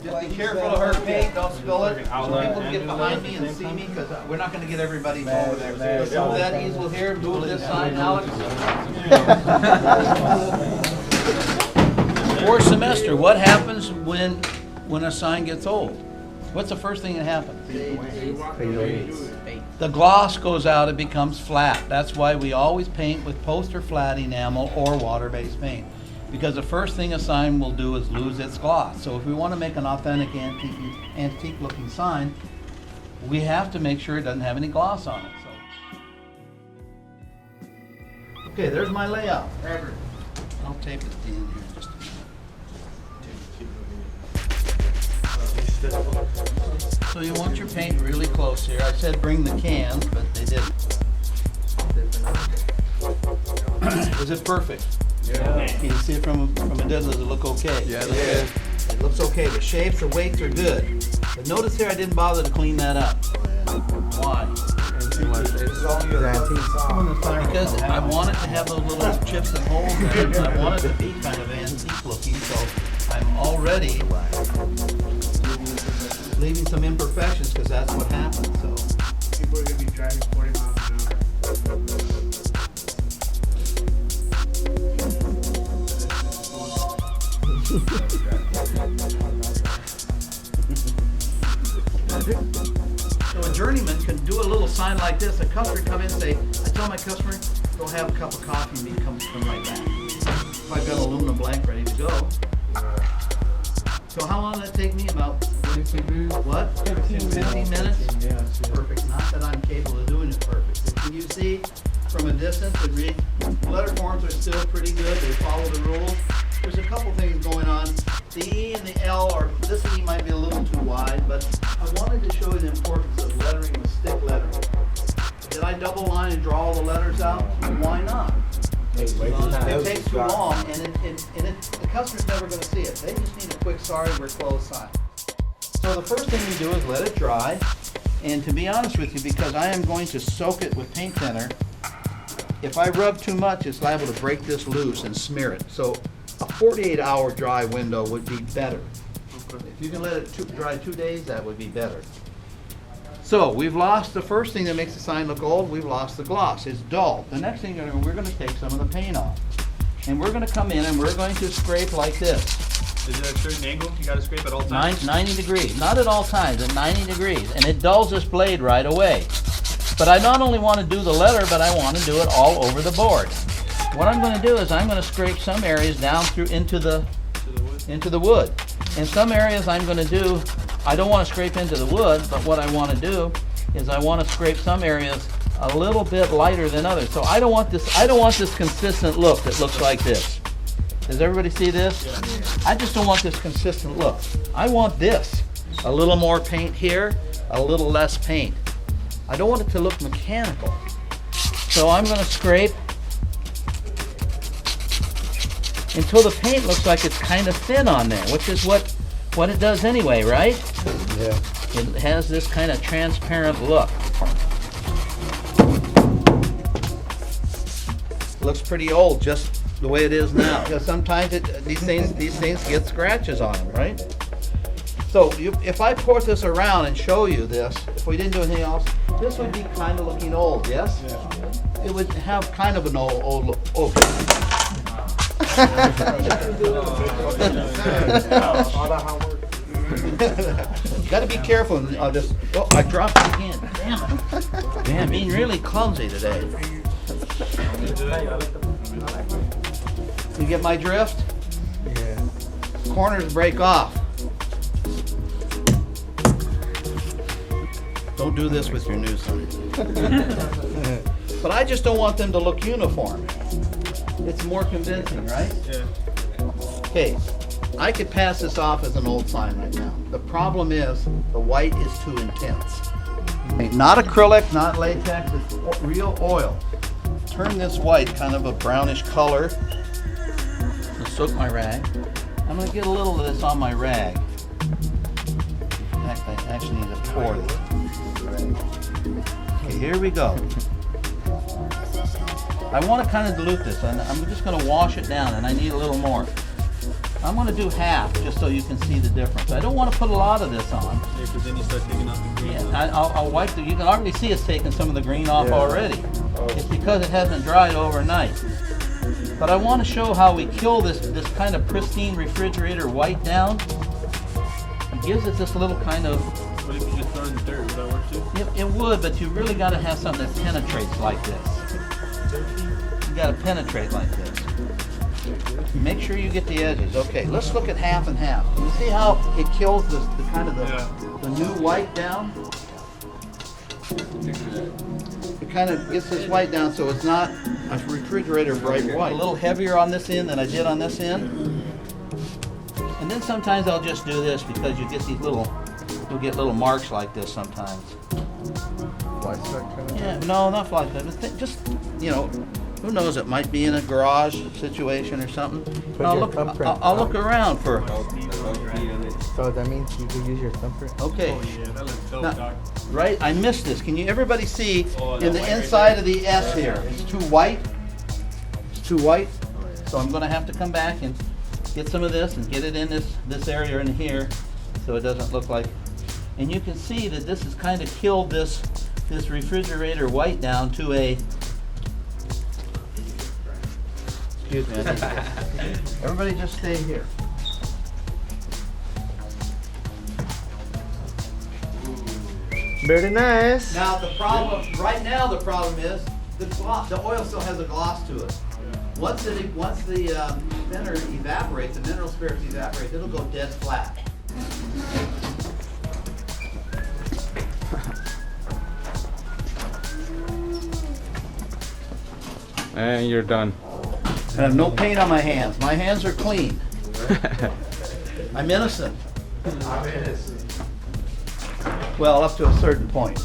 Just be careful of her paint, don't spill it. So people can get behind me and see me, because we're not gonna get everybody over there. Let's move that easel here, move this side, Alex. Fourth semester, what happens when a sign gets old? What's the first thing that happens? The gloss goes out, it becomes flat. That's why we always paint with poster flat enamel or water-based paint. Because the first thing a sign will do is lose its gloss. So if we want to make an authentic antique looking sign, we have to make sure it doesn't have any gloss on it. So. Okay, there's my layout. I'll tape it at the end here in just a minute. So you want your paint really close here. I said bring the cans, but they didn't. Is it perfect? Yeah. Can you see it from a distance? Does it look okay? Yeah, it looks okay. The shapes, the weights are good. But notice here I didn't bother to clean that up. Why? Because I want it to have those little chips and holes in it, and I want it to be kind of antique looking, so I'm already leaving some imperfections because that's what happens. So people are going to be driving 40 miles an hour. So a journeyman can do a little sign like this. A customer come in and say, I tell my customer, go have a cup of coffee and come right back. If I've got an aluminum blank ready to go. So how long did that take me? About 15 minutes? Yeah. Perfect. Not that I'm capable of doing it perfect. Can you see from a distance the letter forms are still pretty good. They follow the rules. There's a couple things going on. The E and the L, or this E might be a little too wide, but I wanted to show you the importance of lettering with stick lettering. Did I double line and draw all the letters out? Why not? It takes too long, and the customer's never going to see it. They just need a quick sorry, we're closed sign. So the first thing we do is let it dry, and to be honest with you, because I am going to soak it with paint thinner, if I rub too much, it's liable to break this loose and smear it. So a 48-hour dry window would be better. If you can let it dry 2 days, that would be better. So we've lost the first thing that makes the sign look old. We've lost the gloss. It's dull. The next thing we're going to take some of the paint off, and we're going to come in and we're going to scrape like this. Is it a certain angle you got to scrape at all times? 90 degrees. Not at all times, at 90 degrees, and it dulls this blade right away. But I not only want to do the letter, but I want to do it all over the board. What I'm going to do is I'm going to scrape some areas down through into the wood. In some areas I'm going to do, I don't want to scrape into the wood, but what I want to do is I want to scrape some areas a little bit lighter than others. So I don't want this consistent look that looks like this. Does everybody see this? Yeah. I just don't want this consistent look. I want this. A little more paint here, a little less paint. I don't want it to look mechanical. So I'm going to scrape until the paint looks like it's kind of thin on there, which is what it does anyway, right? Yeah. It has this kind of transparent look. Looks pretty old just the way it is now. Because sometimes these things get scratches on them, right? So if I pour this around and show you this, if we didn't do anything else, this would be kind of looking old, yes? Yeah. It would have kind of an old look. Oh. Got to be careful. I'll just. Oh, I dropped it again. Damn it! Damn, being really clumsy today. You get my drift? Yeah. Corners break off. Don't do this with your new sign. But I just don't want them to look uniform. It's more convincing, right? Yeah. Okay, I could pass this off as an old sign right now. The problem is the white is too intense. Okay, not acrylic, not latex, it's real oil. Turn this white kind of a brownish color. I'll soak my rag. I'm going to get a little of this on my rag. In fact, I actually need to pour this. Okay, here we go. I want to kind of dilute this, and I'm just going to wash it down, and I need a little more. I'm gonna do half, just so you can see the difference. I don't wanna put a lot of this on. Yeah, because then you start taking out the green. Yeah, I'll wipe the, you can already see it's taking some of the green off Yeah. already. It's because it hasn't dried overnight. But I wanna show how we kill this kind of pristine refrigerator white down. It gives it this little kind of, What if you just throw it in the dirt? Would that work too? it would, but you really gotta have something that penetrates like this. You gotta penetrate like this. Make sure you get the edges. Okay, let's look at half and half. You see how it kills the kind of the new white down? It kind of gets this white down so it's not a refrigerator bright white. A little heavier on this end than I did on this end. And then sometimes I'll just do this because you get these little, you'll get little marks like this sometimes. White stripe kind of Yeah, no, not like that. But just, you know, who knows? It might be in a garage situation or something. Put I'll your look. thumbprint I'll look around for. So that means you can use your thumbprint. Okay, Oh yeah, that looks dope, Now- Doc. right. I missed this. Can you everybody see Oh, in that the white right inside of the S here? It's too white. It's too white. So I'm going to have to come back and get some of this and get it in this area in here, so it doesn't look like. And you can see that this has kind of killed this refrigerator white down to a. Excuse me. I think- Everybody just stay here. Very nice. Now the problem, right now the problem is the gloss. The oil still has a gloss to it. Once the thinner evaporates, the mineral spirits evaporate, it'll go dead flat. And you're done. I have no paint on my hands. My hands are clean. I'm innocent. Well, up to a certain point.